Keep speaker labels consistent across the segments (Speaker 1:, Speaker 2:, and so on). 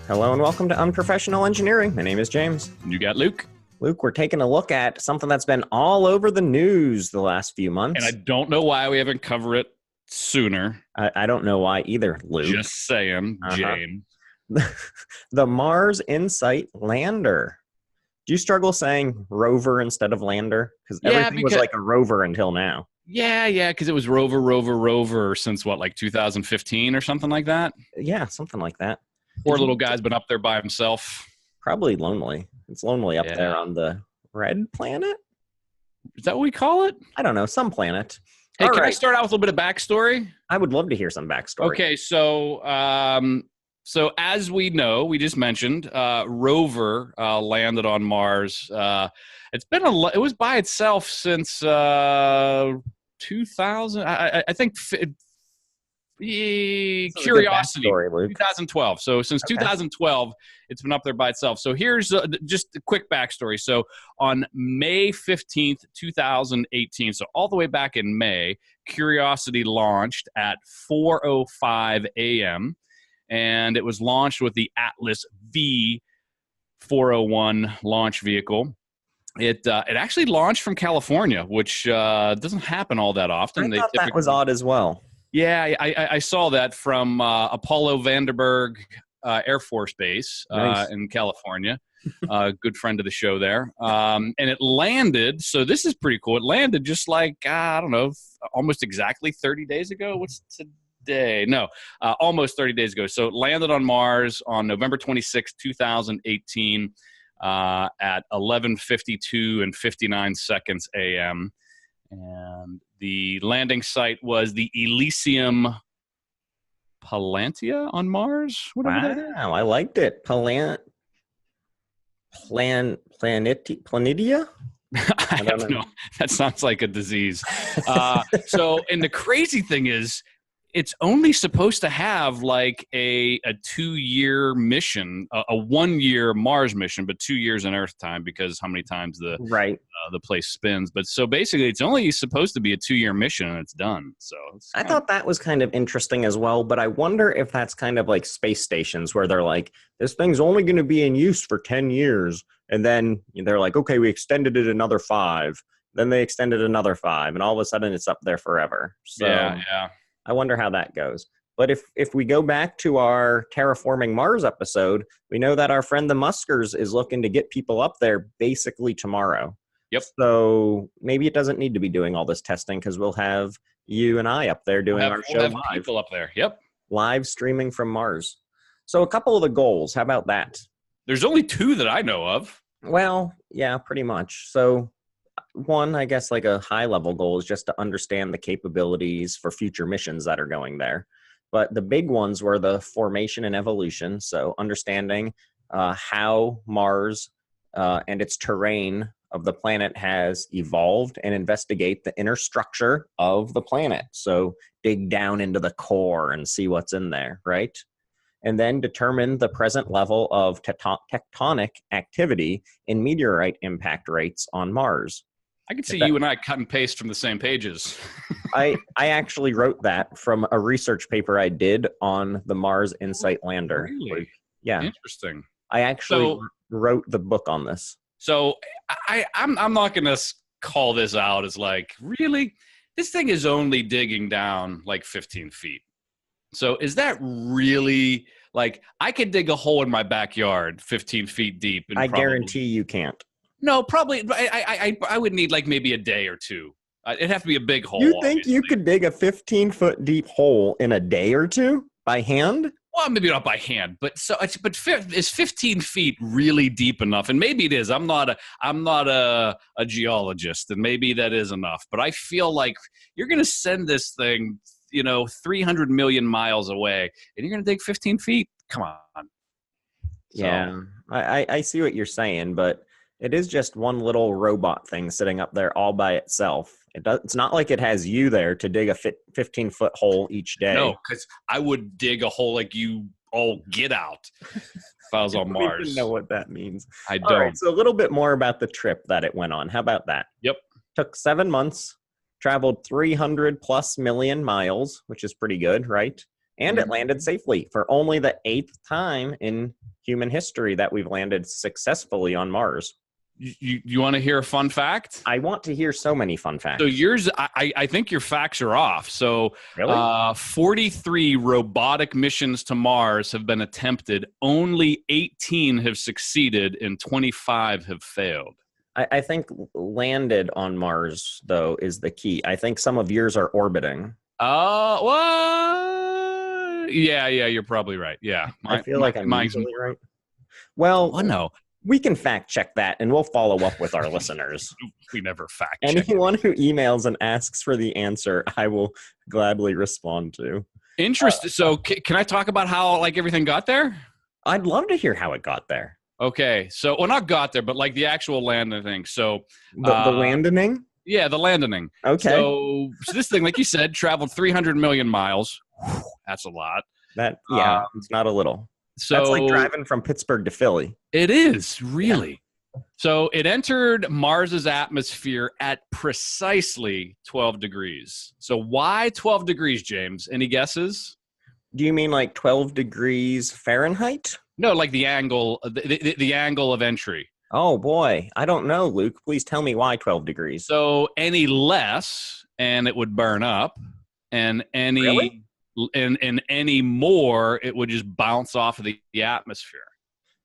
Speaker 1: Hello and welcome to Unprofessional Engineering. My name is James.
Speaker 2: You got Luke.
Speaker 1: Luke, we're taking a look at something that's been all over the news the last few months.
Speaker 2: And I don't know why we haven't covered it sooner.
Speaker 1: I don't know why either, Luke.
Speaker 2: Just saying, James.
Speaker 1: The Mars Insight lander. Do you struggle saying rover instead of lander? Because everything was like a rover until now.
Speaker 2: Yeah, because it was rover since what, like 2015 or something like that?
Speaker 1: Yeah, something like that.
Speaker 2: Poor little guy's been up there by himself.
Speaker 1: Probably lonely. It's lonely up there on the red planet?
Speaker 2: Is that what we call it?
Speaker 1: I don't know. Some planet.
Speaker 2: Hey, can I start out with a little bit of backstory?
Speaker 1: I would love to hear some backstory.
Speaker 2: Okay, so as we know, we just mentioned, rover landed on Mars. It was by itself since 2000. I think Curiosity, 2012. So since 2012, it's been up there by itself. So here's just a quick backstory. So on May 15th, 2018, so all the way back in May, Curiosity launched at 4:05 a.m. and it was launched with the Atlas V401 launch vehicle. It actually launched from California, which doesn't happen all that often.
Speaker 1: I thought that was odd as well.
Speaker 2: Yeah, I saw that from Apollo Vandenberg Air Force Base in California. Good friend of the show there. And it landed, so this is pretty cool. It landed just like, I don't know, almost exactly 30 days ago. What's today? No, almost 30 days ago. So it landed on Mars on November 26, 2018 at 11:52 and 59 seconds a.m. And the landing site was the Elysium Palantia on Mars.
Speaker 1: Whatever that is. I liked it. Planitia?
Speaker 2: I don't know. That sounds like a disease. And the crazy thing is, it's only supposed to have like a 2-year mission, a 1-year Mars mission, but 2 years in Earth time because how many times the place spins. But so basically, it's only supposed to be a 2-year mission and it's done. So
Speaker 1: I thought that was kind of interesting as well. But I wonder if that's kind of like space stations where they're like, this thing's only going to be in use for 10 years. And then they're like, okay, we extended it another 5. Then they extended another 5. And all of a sudden it's up there forever. So
Speaker 2: yeah.
Speaker 1: I wonder how that goes. But if we go back to our Terraforming Mars episode, we know that our friend the Muskers is looking to get people up there basically tomorrow.
Speaker 2: Yep.
Speaker 1: So maybe it doesn't need to be doing all this testing because we'll have you and I up there doing our show live.
Speaker 2: People up there. Yep.
Speaker 1: Live streaming from Mars. So a couple of the goals. How about that?
Speaker 2: There's only 2 that I know of.
Speaker 1: Well, yeah, pretty much. So one, I guess, like a high-level goal is just to understand the capabilities for future missions that are going there. But the big ones were the formation and evolution, so understanding how Mars and its terrain of the planet has evolved and investigate the inner structure of the planet. So dig down into the core and see what's in there, right? And then determine the present level of tectonic activity in meteorite impact rates on Mars.
Speaker 2: I could see you and I cut and paste from the same pages.
Speaker 1: I actually wrote that from a research paper I did on the Mars Insight lander.
Speaker 2: Really?
Speaker 1: Yeah.
Speaker 2: Interesting.
Speaker 1: I actually wrote the book on this.
Speaker 2: So I'm not going to call this out as like, really? This thing is only digging down like 15 feet. So is that really, like, I could dig a hole in my backyard 15 feet deep. And
Speaker 1: I guarantee you can't.
Speaker 2: No, probably. I would need like maybe a day or two. It'd have to be a big hole.
Speaker 1: You think obviously you could dig a 15-foot deep hole in a day or two by hand?
Speaker 2: Well, maybe not by hand, but is 15 feet really deep enough? And maybe it is. I'm not a geologist, and maybe that is enough. But I feel like you're going to send this thing, 300 million miles away, and you're going to dig 15 feet. Come on.
Speaker 1: Yeah, I see what you're saying, but it is just one little robot thing sitting up there all by itself. It's not like it has you there to dig a 15-foot hole each day.
Speaker 2: No, because I would dig a hole like you all get out if I was on Mars.
Speaker 1: I don't even know what that means.
Speaker 2: I don't.
Speaker 1: All right, so a little bit more about the trip that it went on. How about that?
Speaker 2: Yep.
Speaker 1: Took 7 months, traveled 300 plus million miles, which is pretty good, right? And it landed safely for only the 8th time in human history that we've landed successfully on Mars.
Speaker 2: You want to hear a fun fact?
Speaker 1: I want to hear so many fun facts.
Speaker 2: So yours, I think your facts are off. So
Speaker 1: Really?
Speaker 2: 43 robotic missions to Mars have been attempted. Only 18 have succeeded and 25 have failed.
Speaker 1: I think landed on Mars, though, is the key. I think some of yours are orbiting.
Speaker 2: Well, yeah, you're probably right. Yeah.
Speaker 1: I feel like I'm usually right. Well,
Speaker 2: no.
Speaker 1: We can fact check that, and we'll follow up with our listeners.
Speaker 2: We never fact check.
Speaker 1: Anyone who emails and asks for the answer, I will gladly respond to.
Speaker 2: Interesting. So can I talk about how everything got there?
Speaker 1: I'd love to hear how it got there.
Speaker 2: Okay. So, well, not got there, but the actual landing thing. So
Speaker 1: the landing?
Speaker 2: Yeah, the landing.
Speaker 1: Okay.
Speaker 2: So this thing, like you said, traveled 300 million miles. That's a lot.
Speaker 1: It's not a little.
Speaker 2: So
Speaker 1: that's like driving from Pittsburgh to Philly.
Speaker 2: It is, really. Yeah. So it entered Mars's atmosphere at precisely 12 degrees. So why 12 degrees, James? Any guesses?
Speaker 1: Do you mean 12 degrees Fahrenheit?
Speaker 2: No, the angle, the angle of entry.
Speaker 1: Oh, boy. I don't know, Luke. Please tell me why 12 degrees.
Speaker 2: So any less, and it would burn up. And any...
Speaker 1: Really?
Speaker 2: And any more, it would just bounce off of the atmosphere.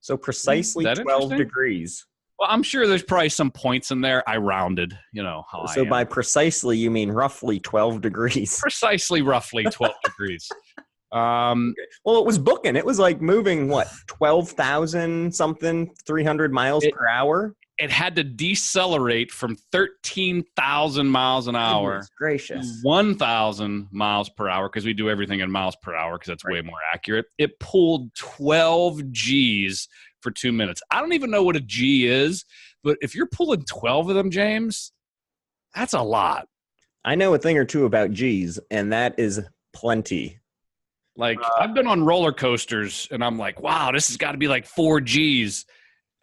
Speaker 1: So precisely 12 degrees.
Speaker 2: Well, I'm sure there's probably some points in there. I rounded, how
Speaker 1: So by precisely, you mean roughly 12 degrees.
Speaker 2: Precisely, roughly 12 degrees.
Speaker 1: Well, it was booking. It was moving, 12,000 something, 300 miles per hour?
Speaker 2: It had to decelerate from 13,000 miles an hour.
Speaker 1: Goodness gracious.
Speaker 2: 1,000 miles per hour, because we do everything in miles per hour because that's way more accurate. It pulled 12 Gs for 2 minutes. I don't even know what a G is, but if you're pulling 12 of them, James, that's a lot.
Speaker 1: I know a thing or two about Gs, and that is plenty.
Speaker 2: I've been on roller coasters, and I'm like, wow, this has got to be 4 Gs.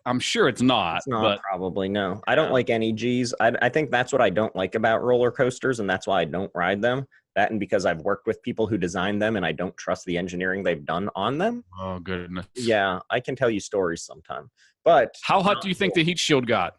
Speaker 2: I'm sure it's not.
Speaker 1: It's not, probably, no. I don't like any Gs. I think that's what I don't like about roller coasters, and that's why I don't ride them. That and because I've worked with people who designed them, and I don't trust the engineering they've done on them.
Speaker 2: Oh, goodness.
Speaker 1: Yeah, I can tell you stories sometime. But
Speaker 2: how hot do you think the heat shield got?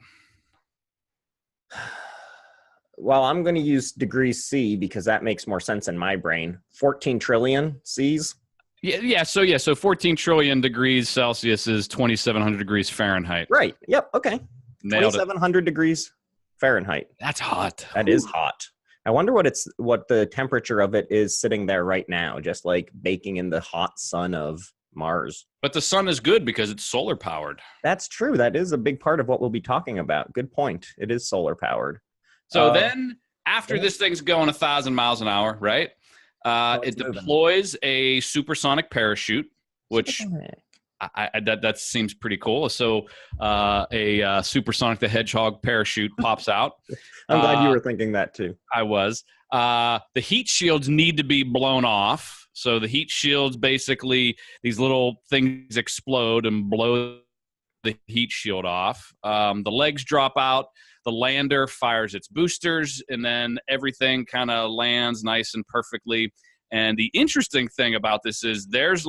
Speaker 1: Well, I'm going to use degrees C because that makes more sense in my brain. 14 trillion Cs.
Speaker 2: Yeah. So 14 trillion degrees Celsius is 2,700 degrees Fahrenheit.
Speaker 1: Right. Yep. Okay. 2,700 degrees Fahrenheit.
Speaker 2: That's hot.
Speaker 1: That is hot. I wonder what the temperature of it is sitting there right now, just baking in the hot sun of Mars.
Speaker 2: But the sun is good because it's solar powered.
Speaker 1: That's true. That is a big part of what we'll be talking about. Good point. It is solar powered.
Speaker 2: So then after this thing's going 1,000 miles an hour, right? It deploys a supersonic parachute, which that seems pretty cool. So a supersonic the hedgehog parachute pops out.
Speaker 1: I'm glad you were thinking that too.
Speaker 2: I was. The heat shields need to be blown off. So the heat shields, basically, these little things explode and blow the heat shield off. The legs drop out. The lander fires its boosters, and then everything kind of lands nice and perfectly. And the interesting thing about this is there's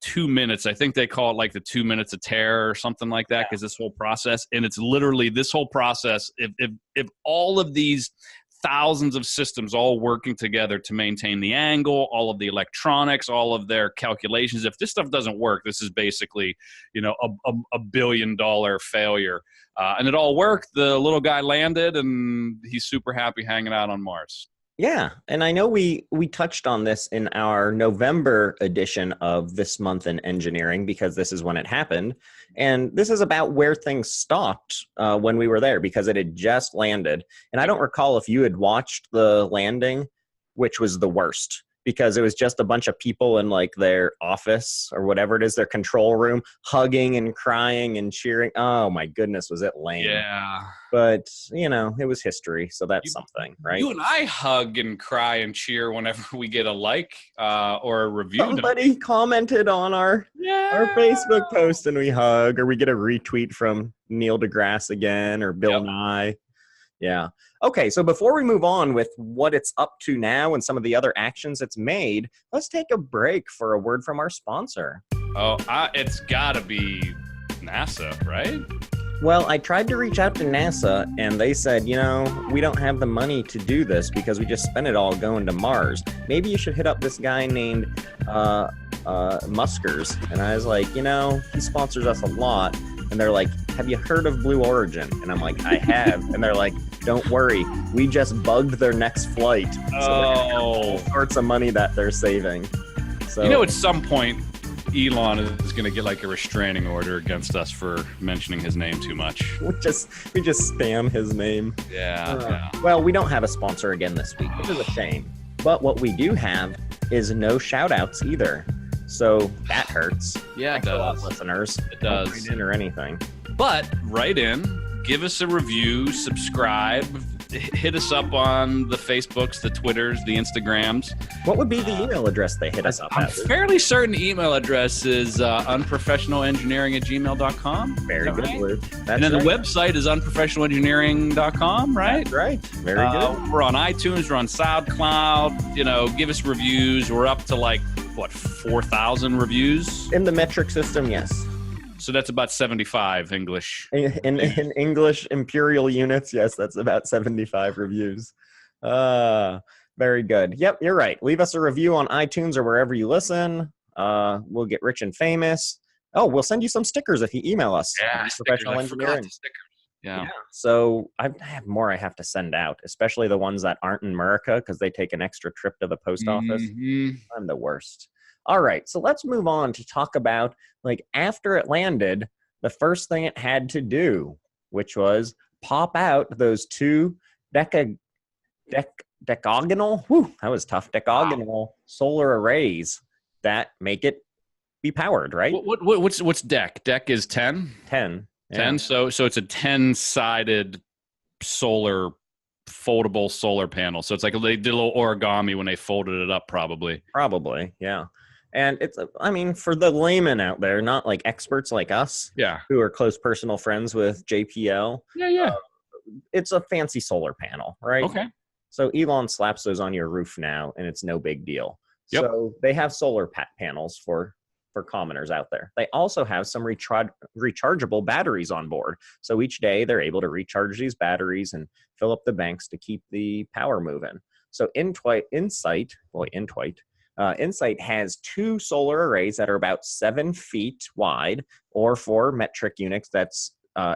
Speaker 2: 2 minutes. I think they call it the 2 minutes of terror or something like that, because this whole process, and it's literally this whole process. If all of these thousands of systems all working together to maintain the angle, all of the electronics, all of their calculations, if this stuff doesn't work, this is basically, a $1 billion failure. And it all worked. The little guy landed, and he's super happy hanging out on Mars.
Speaker 1: Yeah, and I know we touched on this in our November edition of This Month in Engineering, because this is when it happened. And this is about where things stopped when we were there, because it had just landed. And I don't recall if you had watched the landing, which was the worst, because it was just a bunch of people in their office or whatever it is, their control room, hugging and crying and cheering. Oh my goodness, was it lame?
Speaker 2: Yeah.
Speaker 1: But, it was history, so that's something, right?
Speaker 2: You and I hug and cry and cheer whenever we get a or a review.
Speaker 1: Somebody commented on our Facebook post, and we hug, or we get a retweet from Neil deGrasse again, or Bill Nye. Yeah. Okay, so before we move on with what it's up to now and some of the other actions it's made, let's take a break for a word from our sponsor.
Speaker 2: Oh, it's got to be NASA, right?
Speaker 1: Well, I tried to reach out to NASA, and they said, we don't have the money to do this because we just spent it all going to Mars. Maybe you should hit up this guy named Muskers. And I was like, he sponsors us a lot. And they're like, have you heard of Blue Origin? And I'm like, I have. And they're like, don't worry, we just bugged their next flight. So all sorts of money that they're saving. So
Speaker 2: at some point, Elon is going to get like a restraining order against us for mentioning his name too much.
Speaker 1: We just spam his name.
Speaker 2: Yeah.
Speaker 1: Well, we don't have a sponsor again this week, which is a shame. But what we do have is no shout outs either. So that hurts.
Speaker 2: Yeah,
Speaker 1: it does. Listeners.
Speaker 2: It does.
Speaker 1: Don't write in or anything.
Speaker 2: But write in, give us a review, subscribe, hit us up on the Facebooks, the Twitters, the Instagrams.
Speaker 1: What would be the email address they hit us up
Speaker 2: I'm
Speaker 1: at?
Speaker 2: fairly certain the email address is unprofessionalengineering@gmail.com.
Speaker 1: Very good,
Speaker 2: right?
Speaker 1: Luke.
Speaker 2: And then the website is unprofessionalengineering.com, right?
Speaker 1: That's right. Very good.
Speaker 2: We're on iTunes. We're on SoundCloud. Give us reviews. We're up to 4,000 reviews?
Speaker 1: In the metric system, yes.
Speaker 2: So that's about 75 English.
Speaker 1: In English imperial units, yes, that's about 75 reviews. Very good. Yep, you're right. Leave us a review on iTunes or wherever you listen. We'll get rich and famous. Oh, we'll send you some stickers if you email us.
Speaker 2: Yeah,
Speaker 1: Professional Engineering. Yeah. So I have more I have to send out, especially the ones that aren't in America because they take an extra trip to the post office. I'm the worst. All right, so let's move on to talk about, after it landed, the first thing it had to do, which was pop out those two decagonal, that was tough, decagonal solar arrays that make it be powered, right?
Speaker 2: What's deck? Deck is 10?
Speaker 1: 10. Yeah.
Speaker 2: 10, so it's a 10-sided foldable solar panel. So it's like they did a little origami when they folded it up, probably.
Speaker 1: Probably, yeah. And it's, for the layman out there, not like experts like us, who are close personal friends with JPL.
Speaker 2: Yeah.
Speaker 1: It's a fancy solar panel, right?
Speaker 2: Okay.
Speaker 1: So Elon slaps those on your roof now, and it's no big deal.
Speaker 2: Yep.
Speaker 1: So they have solar panels for commoners out there. They also have some rechargeable batteries on board. So each day they're able to recharge these batteries and fill up the banks to keep the power moving. So Insight has two solar arrays that are about 7 feet wide, or for metric units, that's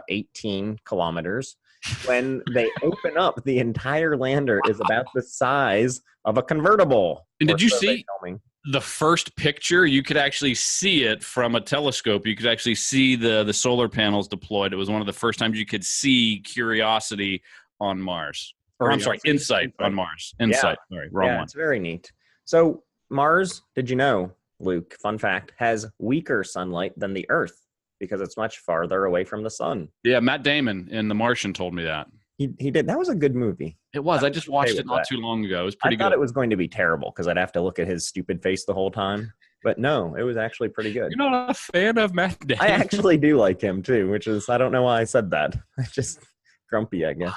Speaker 1: 18 kilometers. When they open up, the entire lander is about the size of a convertible.
Speaker 2: And did you see the first picture? You could actually see it from a telescope. You could actually see the solar panels deployed. It was one of the first times you could see Curiosity on Mars. Or I'm sorry, Insight on Mars. Insight.
Speaker 1: Yeah.
Speaker 2: Sorry, wrong one.
Speaker 1: It's very neat. So Mars, did you know, Luke, fun fact, has weaker sunlight than the Earth because it's much farther away from the sun.
Speaker 2: Yeah, Matt Damon in The Martian told me that.
Speaker 1: He did. That was a good movie.
Speaker 2: It was. I just watched it not too long ago. It was pretty good.
Speaker 1: I thought it was going to be terrible because I'd have to look at his stupid face the whole time. But no, it was actually pretty good.
Speaker 2: You're not a fan of Matt Damon?
Speaker 1: I actually do like him too, which is, I don't know why I said that. Just grumpy, I guess.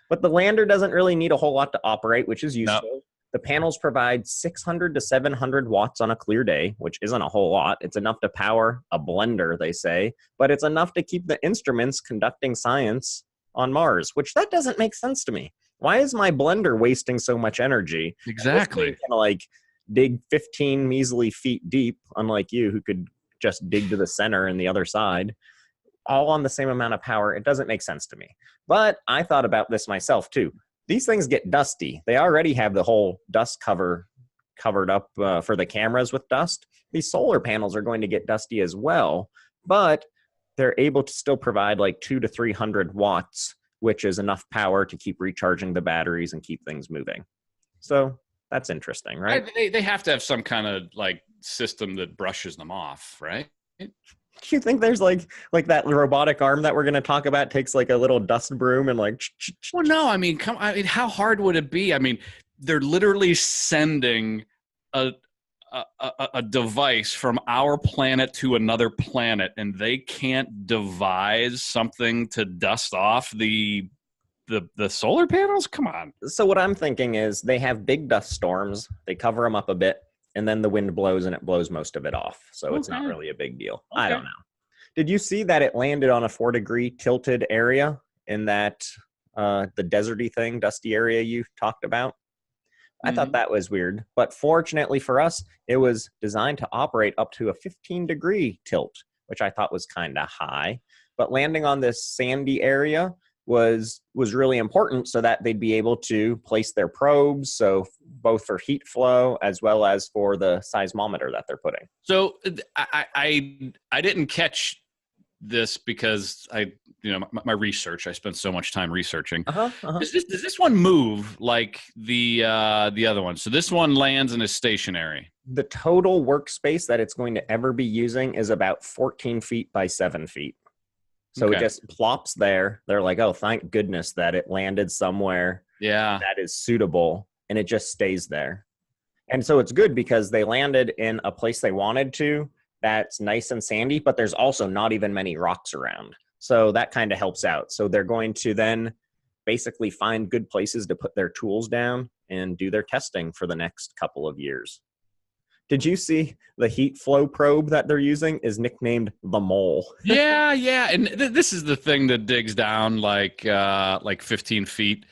Speaker 1: But the lander doesn't really need a whole lot to operate, which is useful. No. The panels provide 600 to 700 watts on a clear day, which isn't a whole lot. It's enough to power a blender, they say, but it's enough to keep the instruments conducting science on Mars, which that doesn't make sense to me. Why is my blender wasting so much energy?
Speaker 2: Exactly.
Speaker 1: Kind of dig 15 measly feet deep, unlike you, who could just dig to the center and the other side, all on the same amount of power. It doesn't make sense to me. But I thought about this myself too. These things get dusty. They already have the whole dust covered up for the cameras with dust. These solar panels are going to get dusty as well, but they're able to still provide 200 to 300 watts, which is enough power to keep recharging the batteries and keep things moving. So that's interesting, right?
Speaker 2: They have to have some kind of system that brushes them off, right?
Speaker 1: Do you think there's that robotic arm that we're going to talk about takes a little dust broom and
Speaker 2: Well, no, how hard would it be? They're literally sending a device from our planet to another planet, and they can't devise something to dust off the the solar panels? Come on.
Speaker 1: So what I'm thinking is they have big dust storms. They cover them up a bit, and then the wind blows, and it blows most of it off. So it's not really a big deal.
Speaker 2: Okay.
Speaker 1: I don't know. Did you see that it landed on a 4-degree tilted area in that the deserty thing, dusty area you talked about? I thought that was weird. But fortunately for us, it was designed to operate up to a 15-degree tilt, which I thought was kind of high. But landing on this sandy area was really important so that they'd be able to place their probes, so both for heat flow as well as for the seismometer that they're putting.
Speaker 2: So I didn't catch this because my research. I spent so much time researching. Does this one move like the other one? So this one lands and is stationary.
Speaker 1: The total workspace that it's going to ever be using is about 14 feet by 7 feet. So It just plops there. They're like, oh, thank goodness that it landed somewhere that is suitable, and it just stays there. And so it's good because they landed in a place they wanted to that's nice and sandy, but there's also not even many rocks around. So that kind of helps out. So they're going to then basically find good places to put their tools down and do their testing for the next couple of years. Did you see the heat flow probe that they're using is nicknamed the Mole?
Speaker 2: Yeah. And this is the thing that digs down like 15 feet.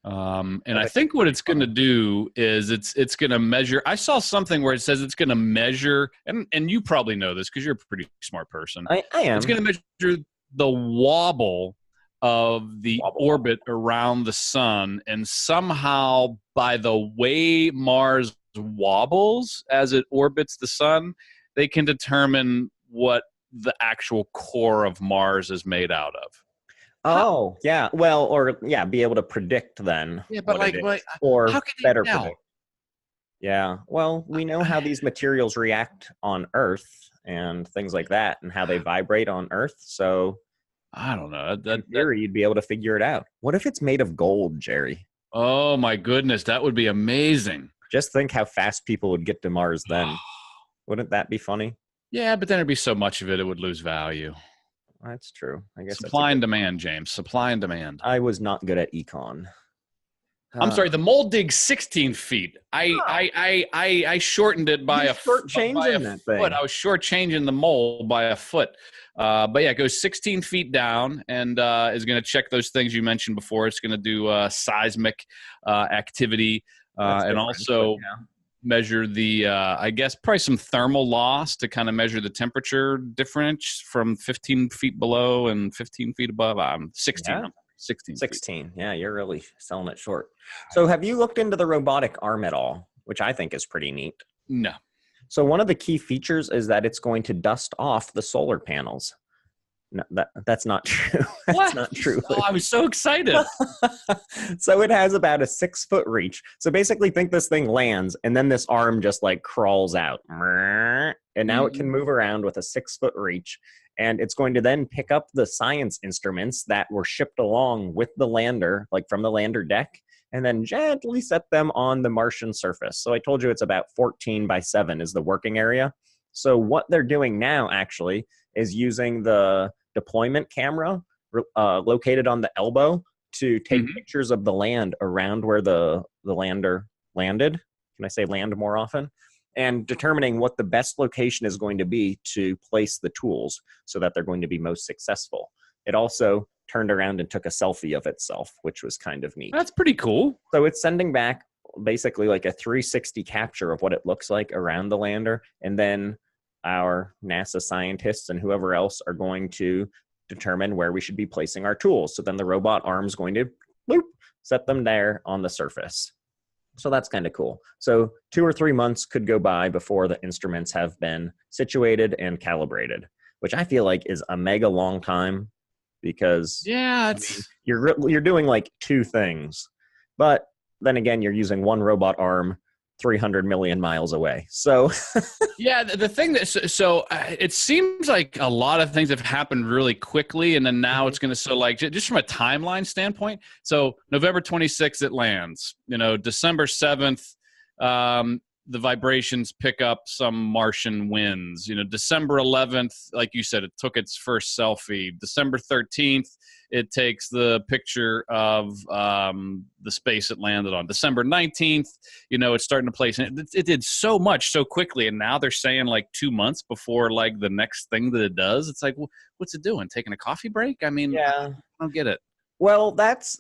Speaker 2: And I think what it's going to do is it's going to measure. I saw something where it says it's going to measure, and you probably know this because you're a pretty smart person.
Speaker 1: I am.
Speaker 2: It's going to measure the wobble of the orbit around the sun, and somehow by the way Mars wobbles as it orbits the sun, they can determine what the actual core of Mars is made out of.
Speaker 1: Oh, yeah. Well, or be able to predict then.
Speaker 2: Yeah, but
Speaker 1: or
Speaker 2: how can
Speaker 1: better
Speaker 2: tell?
Speaker 1: predict. Yeah. Well, we know how these materials react on Earth and things like that, and how they vibrate on Earth. So
Speaker 2: I don't know.
Speaker 1: In theory, you'd be able to figure it out. What if it's made of gold, Jerry?
Speaker 2: Oh my goodness, that would be amazing.
Speaker 1: Just think how fast people would get to Mars then. Wouldn't that be funny?
Speaker 2: Yeah, but then there'd be so much of it, it would lose value.
Speaker 1: That's true. I guess
Speaker 2: supply and demand, James. Supply and demand.
Speaker 1: I was not good at econ.
Speaker 2: I'm sorry. The mole digs 16 feet. I shortened it by a foot. I was shortchanging the mole by a foot. But yeah, it goes 16 feet down and is going to check those things you mentioned before. It's going to do seismic activity and also measure the, I guess, probably some thermal loss to kind of measure the temperature difference from 15 feet below and 15 feet above. 16.
Speaker 1: Yeah.
Speaker 2: 16.
Speaker 1: Yeah, you're really selling it short. So have you looked into the robotic arm at all, which I think is pretty neat?
Speaker 2: No.
Speaker 1: So one of the key features is that it's going to dust off the solar panels. No, that's not true. That's not true.
Speaker 2: Oh, I was so excited.
Speaker 1: So it has about a 6-foot reach. So basically think this thing lands and then this arm just like crawls out. And now it can move around with a 6-foot reach. And it's going to then pick up the science instruments that were shipped along with the lander, like from the lander deck, and then gently set them on the Martian surface. So I told you it's about 14 by 7 is the working area. So what they're doing now actually is using the deployment camera located on the elbow to take pictures of the land around where the lander landed. Can I say land more often? And determining what the best location is going to be to place the tools so that they're going to be most successful. It also turned around and took a selfie of itself, which was kind of neat.
Speaker 2: That's pretty cool.
Speaker 1: So it's sending back basically like a 360 capture of what it looks like around the lander. And then our NASA scientists and whoever else are going to determine where we should be placing our tools. So then the robot arm is going to set them there on the surface. So that's kind of cool. So 2 or 3 months could go by before the instruments have been situated and calibrated, which I feel like is a mega long time because you're doing like 2 things. But then again, you're using one robot arm 300 million miles away. So
Speaker 2: yeah, the thing that it seems like a lot of things have happened really quickly, and then now it's going to like just from a timeline standpoint. So November 26th it lands. December 7th, the vibrations pick up some Martian winds. December 11th, like you said, it took its first selfie. December 13th, it takes the picture of the space it landed on. December 19th, it's starting to place. It did so much so quickly, and now they're saying like 2 months before like the next thing that it does. It's like, what's it doing? Taking a coffee break? I mean,
Speaker 1: Yeah.
Speaker 2: I don't get it.
Speaker 1: Well, that's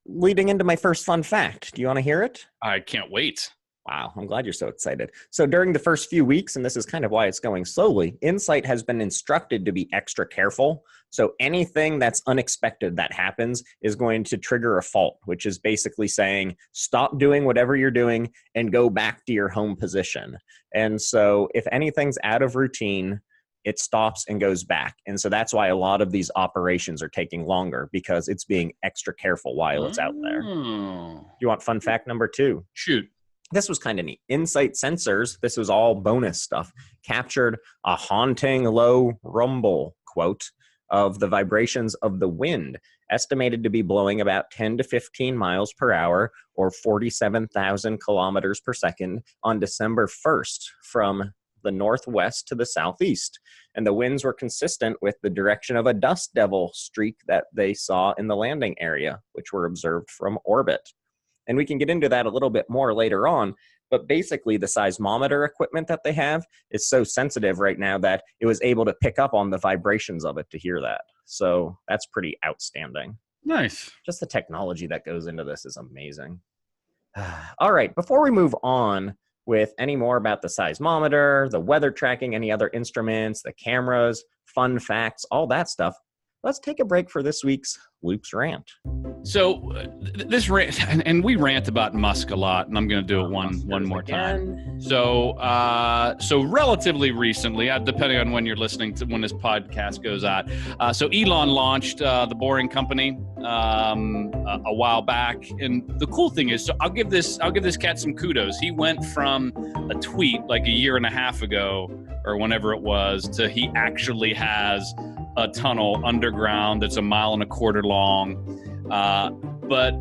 Speaker 1: leading into my first fun fact. Do you want to hear it?
Speaker 2: I can't wait.
Speaker 1: Wow, I'm glad you're so excited. So during the first few weeks, and this is kind of why it's going slowly, InSight has been instructed to be extra careful. So anything that's unexpected that happens is going to trigger a fault, which is basically saying, stop doing whatever you're doing and go back to your home position. And so if anything's out of routine, it stops and goes back. And so that's why a lot of these operations are taking longer, because it's being extra careful while it's out there. You want fun fact number 2?
Speaker 2: Shoot.
Speaker 1: This was kind of neat. InSight sensors, this was all bonus stuff, captured a haunting low rumble, quote, of the vibrations of the wind, estimated to be blowing about 10 to 15 miles per hour or 47,000 kilometers per second on December 1st from the northwest to the southeast. And the winds were consistent with the direction of a dust devil streak that they saw in the landing area, which were observed from orbit. And we can get into that a little bit more later on, but basically the seismometer equipment that they have is so sensitive right now that it was able to pick up on the vibrations of it to hear that. So that's pretty outstanding.
Speaker 2: Nice.
Speaker 1: Just the technology that goes into this is amazing. All right, before we move on with any more about the seismometer, the weather tracking, any other instruments, the cameras, fun facts, all that stuff, let's take a break for this week's Luke's Rant.
Speaker 2: So this rant, and we rant about Musk a lot, and I'm going to do it one more time. So relatively recently, depending on when you're listening to when this podcast goes out. So Elon launched the Boring Company a while back, and the cool thing is, so I'll give this cat some kudos. He went from a tweet like a year and a half ago or whenever it was to he actually has a tunnel underground that's 1.25 miles long. But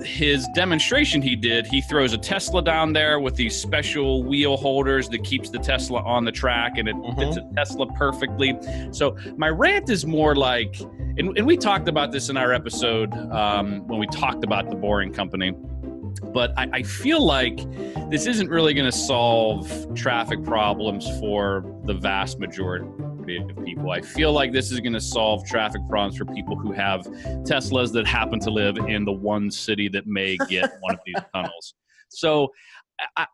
Speaker 2: his demonstration he throws a Tesla down there with these special wheel holders that keeps the Tesla on the track, and it fits a Tesla perfectly. So my rant is more like, and we talked about this in our episode when we talked about the Boring Company, but I feel like this isn't really going to solve traffic problems for the vast majority of people. I feel like this is going to solve traffic problems for people who have Teslas that happen to live in the one city that may get one of these tunnels. So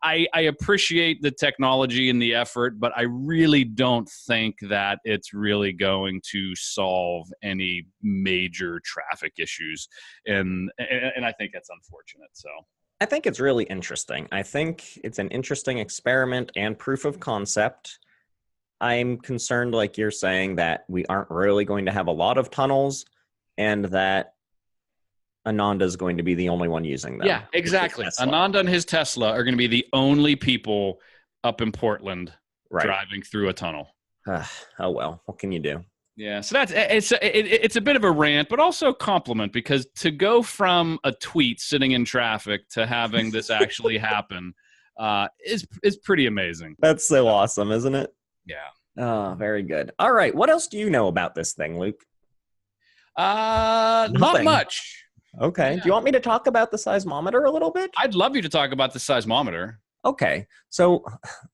Speaker 2: I appreciate the technology and the effort, but I really don't think that it's really going to solve any major traffic issues. And I think that's unfortunate. So
Speaker 1: I think it's really interesting. I think it's an interesting experiment and proof of concept. I'm concerned, like you're saying, that we aren't really going to have a lot of tunnels and that Ananda is going to be the only one using them.
Speaker 2: Yeah, exactly. Ananda and his Tesla are going to be the only people up in Portland driving through a tunnel.
Speaker 1: Oh, well, what can you do?
Speaker 2: Yeah, so it's a bit of a rant, but also a compliment, because to go from a tweet sitting in traffic to having this actually happen is pretty amazing.
Speaker 1: That's so awesome, isn't it?
Speaker 2: Yeah.
Speaker 1: Oh, very good. All right. What else do you know about this thing, Luke?
Speaker 2: Not much.
Speaker 1: Okay. Yeah. Do you want me to talk about the seismometer a little bit?
Speaker 2: I'd love you to talk about the seismometer.
Speaker 1: Okay. So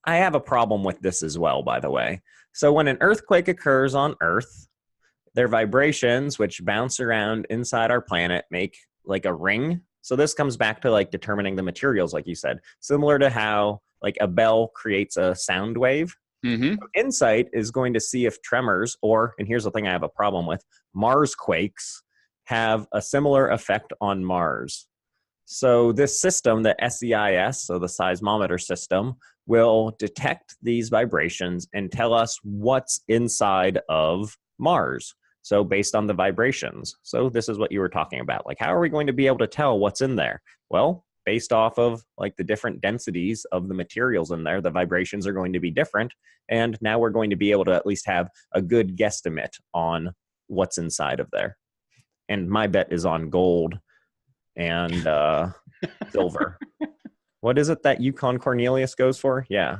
Speaker 1: I have a problem with this as well, by the way. So when an earthquake occurs on Earth, their vibrations, which bounce around inside our planet, make like a ring. So this comes back to like determining the materials, like you said, similar to how like a bell creates a sound wave.
Speaker 2: Mm-hmm.
Speaker 1: InSight is going to see if tremors, or, and here's the thing I have a problem with, Mars quakes have a similar effect on Mars. So this system, the SEIS, so the seismometer system, will detect these vibrations and tell us what's inside of Mars. So based on the vibrations. So this is what you were talking about. Like, how are we going to be able to tell what's in there? Well, based off of like the different densities of the materials in there, the vibrations are going to be different. And now we're going to be able to at least have a good guesstimate on what's inside of there. And my bet is on gold and silver. What is it that Yukon Cornelius goes for? Yeah,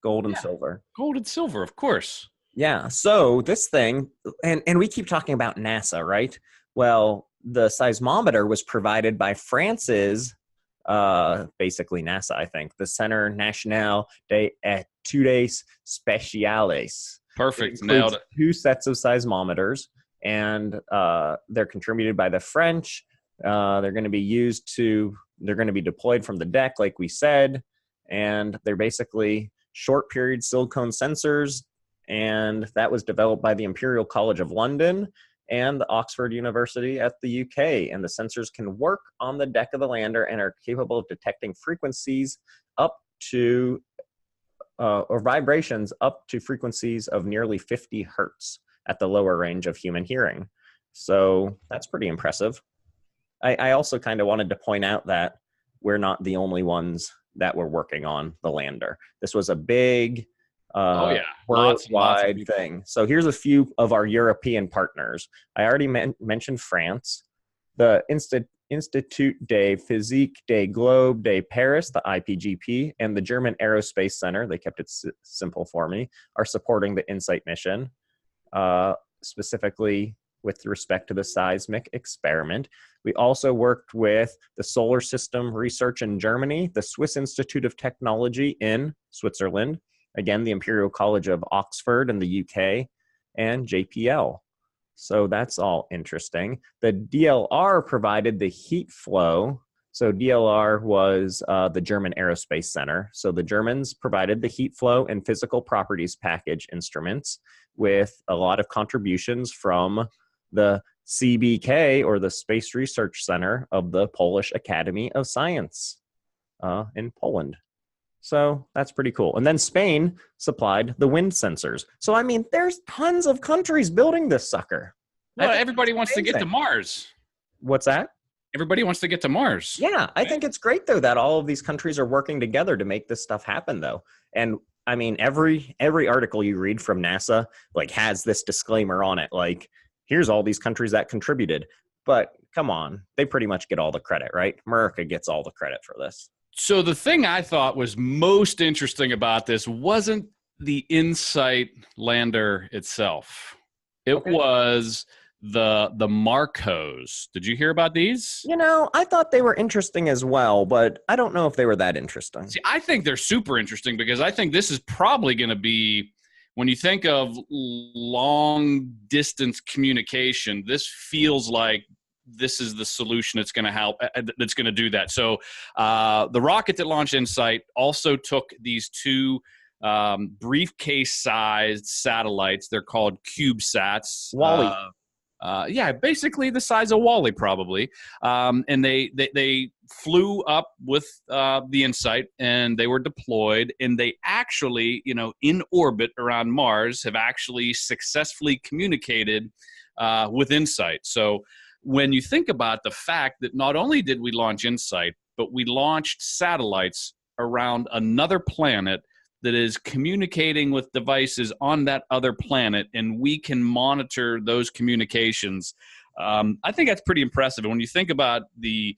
Speaker 1: gold and
Speaker 2: Yeah,
Speaker 1: silver.
Speaker 2: gold and silver, of course.
Speaker 1: Yeah. So this thing, and we keep talking about NASA, right? Well, the seismometer was provided by France's, basically NASA, I think, the Centre National des Études Spéciales. It
Speaker 2: Perfect. Nailed
Speaker 1: includes
Speaker 2: it.
Speaker 1: two sets of seismometers, and they're contributed by the French. They're going to be they're going to be deployed from the deck, like we said, and they're basically short period silicone sensors, and that was developed by the Imperial College of London and the Oxford University at the UK. And the sensors can work on the deck of the lander and are capable of detecting frequencies up to or vibrations up to frequencies of nearly 50 hertz at the lower range of human hearing. So that's pretty impressive. I also kind of wanted to point out that we're not the only ones that were working on the lander. This was a big
Speaker 2: Oh yeah, lots and lots of
Speaker 1: worldwide
Speaker 2: people.
Speaker 1: thing. So here's a few of our European partners. I already mentioned France, the Institut de Physique des Globes de Paris, the IPGP, and the German Aerospace Center, they kept it simple for me, are supporting the InSight mission, specifically with respect to the seismic experiment. We also worked with the Solar System Research in Germany, the Swiss Institute of Technology in Switzerland, again, the Imperial College of Oxford in the UK, and JPL. So that's all interesting. The DLR provided the heat flow. So DLR was the German Aerospace Center. So the Germans provided the heat flow and physical properties package instruments with a lot of contributions from the CBK, or the Space Research Center of the Polish Academy of Science in Poland. So that's pretty cool. And then Spain supplied the wind sensors. So, I mean, there's tons of countries building this sucker.
Speaker 2: Well, everybody wants to get to Mars.
Speaker 1: What's that?
Speaker 2: Everybody wants to get to Mars.
Speaker 1: Yeah, I think it's great, though, that all of these countries are working together to make this stuff happen, though. And I mean, every article you read from NASA like has this disclaimer on it, like, here's all these countries that contributed. But come on, they pretty much get all the credit, right? America gets all the credit for this.
Speaker 2: So the thing I thought was most interesting about this wasn't the InSight lander itself. It was the Marcos. Did you hear about these?
Speaker 1: You know, I thought they were interesting as well, but I don't know if they were that interesting.
Speaker 2: See, I think they're super interesting because I think this is probably going to be, when you think of long distance communication, this feels like this is the solution that's going to help, that's going to do that. So the rocket that launched InSight also took these two briefcase-sized satellites. They're called CubeSats.
Speaker 1: Wally.
Speaker 2: Yeah, basically the size of Wally, probably. And they flew up with the InSight, and they were deployed. And they actually, in orbit around Mars, have actually successfully communicated with InSight. So when you think about the fact that not only did we launch InSight, but we launched satellites around another planet that is communicating with devices on that other planet, and we can monitor those communications. I think that's pretty impressive. And when you think about the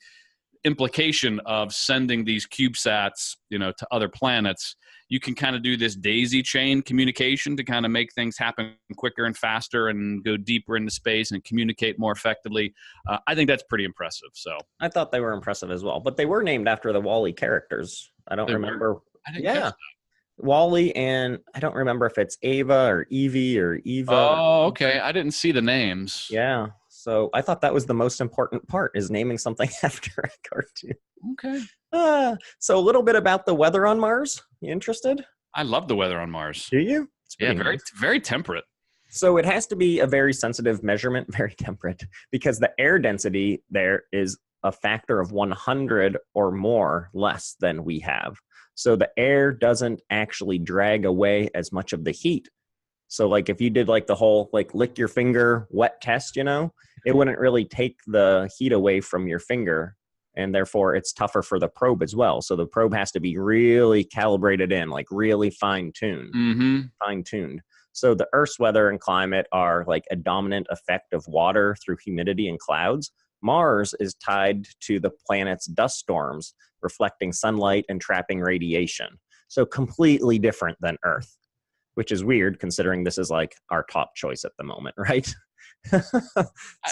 Speaker 2: implication of sending these CubeSats, to other planets, you can kind of do this daisy chain communication to kind of make things happen quicker and faster and go deeper into space and communicate more effectively. I think that's pretty impressive. So
Speaker 1: I thought they were impressive as well, but they were named after the Wally characters. I don't remember.
Speaker 2: I didn't catch that.
Speaker 1: Wally, and I don't remember if it's Ava or Evie or Eva.
Speaker 2: Oh, okay. I didn't see the names.
Speaker 1: Yeah. So I thought that was the most important part, is naming something after a cartoon.
Speaker 2: Okay.
Speaker 1: So a little bit about the weather on Mars. You interested?
Speaker 2: I love the weather on Mars.
Speaker 1: Do you? It's
Speaker 2: Yeah,
Speaker 1: pretty nice.
Speaker 2: very temperate.
Speaker 1: So it has to be a very sensitive measurement, very temperate, because the air density there is a factor of 100 or more less than we have. So the air doesn't actually drag away as much of the heat. So like if you did like the whole like lick your finger wet test, it wouldn't really take the heat away from your finger, and therefore it's tougher for the probe as well. So the probe has to be really calibrated in, like really fine-tuned. So the Earth's weather and climate are like a dominant effect of water through humidity and clouds. Mars is tied to the planet's dust storms, reflecting sunlight and trapping radiation. So completely different than Earth, which is weird considering this is like our top choice at the moment, right?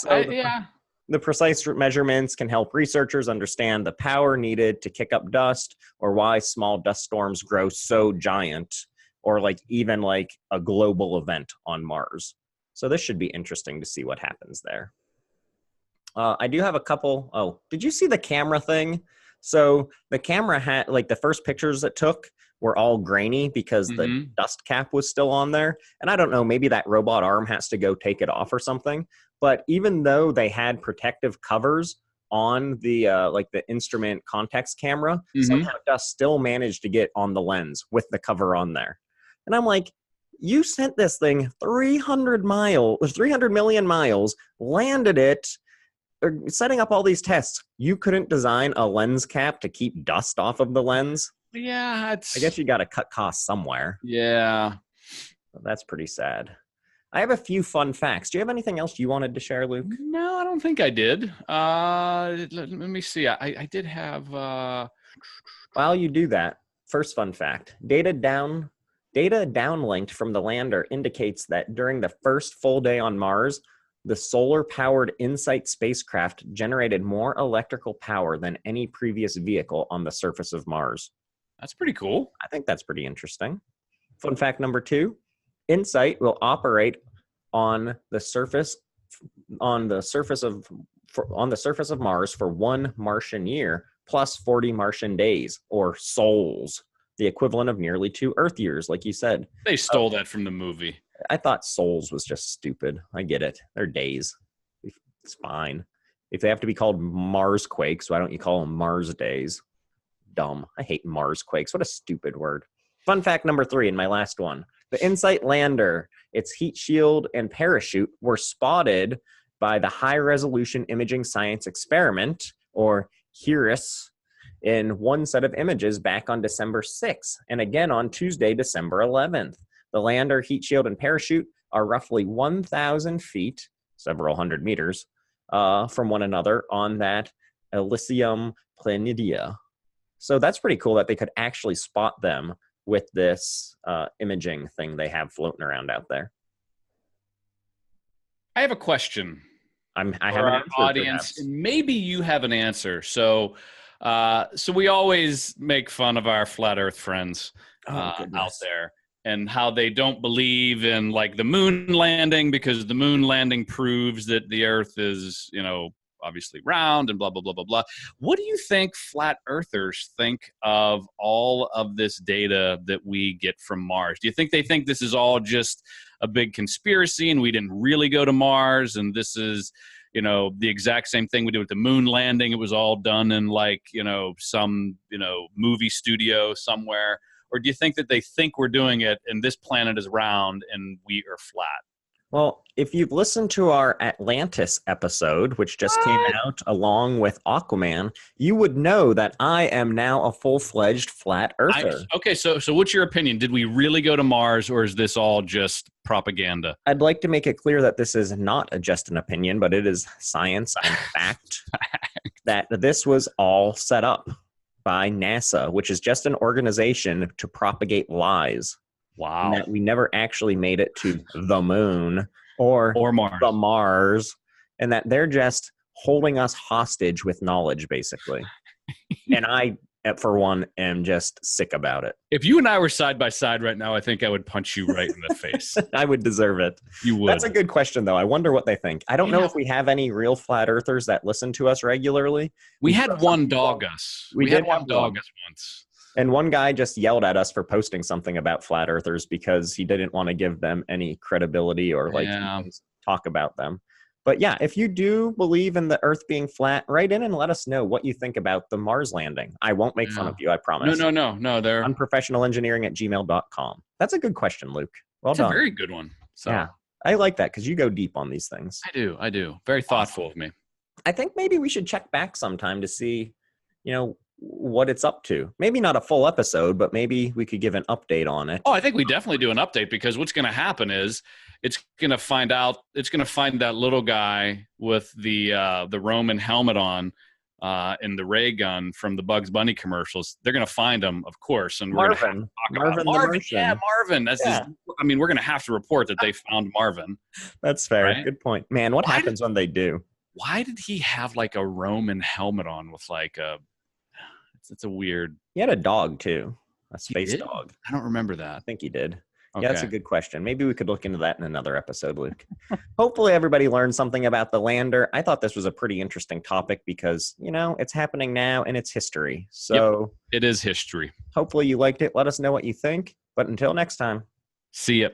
Speaker 2: Yeah.
Speaker 1: The precise measurements can help researchers understand the power needed to kick up dust, or why small dust storms grow so giant, or like even like a global event on Mars. So this should be interesting to see what happens there. I do have a couple. Oh, did you see the camera thing? So the camera had like the first pictures it took were all grainy because the dust cap was still on there. And I don't know, maybe that robot arm has to go take it off or something. But even though they had protective covers on the like the instrument context camera, somehow dust still managed to get on the lens with the cover on there. And I'm like, you sent this thing 300 million miles, landed it, setting up all these tests. You couldn't design a lens cap to keep dust off of the lens?
Speaker 2: Yeah,
Speaker 1: I guess you got to cut costs somewhere.
Speaker 2: Yeah.
Speaker 1: That's pretty sad. I have a few fun facts. Do you have anything else you wanted to share, Luke?
Speaker 2: No, I don't think I did. Let me see. I did have...
Speaker 1: While you do that, first fun fact. Data downlinked from the lander indicates that during the first full day on Mars, the solar-powered InSight spacecraft generated more electrical power than any previous vehicle on the surface of Mars.
Speaker 2: That's pretty cool.
Speaker 1: I think that's pretty interesting. Fun fact number 2, InSight will operate on the surface of Mars for 1 Martian year plus 40 Martian days, or sols, the equivalent of nearly 2 Earth years, like you said.
Speaker 2: They stole that from the movie.
Speaker 1: I thought sols was just stupid. I get it. They're days. It's fine. If they have to be called Mars quakes, why don't you call them Mars days? Dumb. I hate Mars quakes. What a stupid word. Fun fact number 3, and my last one. The InSight lander, its heat shield and parachute were spotted by the High Resolution Imaging Science Experiment, or HIRIS, in one set of images back on December 6th, and again on Tuesday, December 11th. The lander, heat shield, and parachute are roughly 1,000 feet, several hundred meters, from one another on that Elysium Planitia. So that's pretty cool that they could actually spot them with this imaging thing they have floating around out there.
Speaker 2: I have a question.
Speaker 1: I have
Speaker 2: for
Speaker 1: an
Speaker 2: our
Speaker 1: answer,
Speaker 2: audience,
Speaker 1: perhaps.
Speaker 2: and maybe you have an answer. So we always make fun of our flat Earth friends out there, and how they don't believe in like the moon landing, because the moon landing proves that the Earth is, obviously round and blah, blah, blah, blah, blah. What do you think flat earthers think of all of this data that we get from Mars? Do you think they think this is all just a big conspiracy and we didn't really go to Mars, and this is, the exact same thing we did with the moon landing? It was all done in some, movie studio somewhere. Or do you think that they think we're doing it and this planet is round and we are flat?
Speaker 1: Well, if you've listened to our Atlantis episode, which just came out along with Aquaman, you would know that I am now a full-fledged flat earther.
Speaker 2: Okay, so what's your opinion? Did we really go to Mars, or is this all just propaganda?
Speaker 1: I'd like to make it clear that this is not just an opinion, but it is science and fact that this was all set up by NASA, which is just an organization to propagate lies.
Speaker 2: Wow.
Speaker 1: And that we never actually made it to the moon or
Speaker 2: Mars.
Speaker 1: The Mars, and that they're just holding us hostage with knowledge, basically. And I, for one, am just sick about it.
Speaker 2: If you and I were side by side right now, I think I would punch you right in the face.
Speaker 1: I would deserve it.
Speaker 2: You would.
Speaker 1: That's a good question, though. I wonder what they think. I don't know if we have any real flat earthers that listen to us regularly.
Speaker 2: We had one dog us.
Speaker 1: We
Speaker 2: had
Speaker 1: did
Speaker 2: one
Speaker 1: have
Speaker 2: dog
Speaker 1: one.
Speaker 2: us once.
Speaker 1: And one guy just yelled at us for posting something about flat earthers because he didn't want to give them any credibility or talk about them. But yeah, if you do believe in the Earth being flat, write in and let us know what you think about the Mars landing. I won't make fun of you, I promise.
Speaker 2: No. They're
Speaker 1: unprofessionalengineering@gmail.com. That's a good question, Luke. Well done.
Speaker 2: That's a very good one. So.
Speaker 1: Yeah, I like that because you go deep on these things.
Speaker 2: I do. Very thoughtful of me.
Speaker 1: I think maybe we should check back sometime to see, what it's up to. Maybe not a full episode, but maybe we could give an update on it.
Speaker 2: Oh, I think we definitely do an update, because what's going to happen is it's going to find that little guy with the Roman helmet on and the ray gun from the Bugs Bunny commercials. They're going to find him, of course, and we're going to have to talk
Speaker 1: Marvin
Speaker 2: about
Speaker 1: the
Speaker 2: Marvin.
Speaker 1: Martian.
Speaker 2: Yeah, Marvin. We're going to have to report that they found Marvin.
Speaker 1: That's fair.
Speaker 2: Right?
Speaker 1: Good point. Man, what happens when they do?
Speaker 2: Why did he have like a Roman helmet on with like a? It's a weird.
Speaker 1: He had a dog too, a space dog.
Speaker 2: I don't remember that.
Speaker 1: I think he did.
Speaker 2: Okay.
Speaker 1: Yeah, that's a good question. Maybe we could look into that in another episode, Luke. Hopefully everybody learned something about the lander. I thought this was a pretty interesting topic because, it's happening now and it's history. So
Speaker 2: it is history.
Speaker 1: Hopefully you liked it. Let us know what you think. But until next time.
Speaker 2: See ya.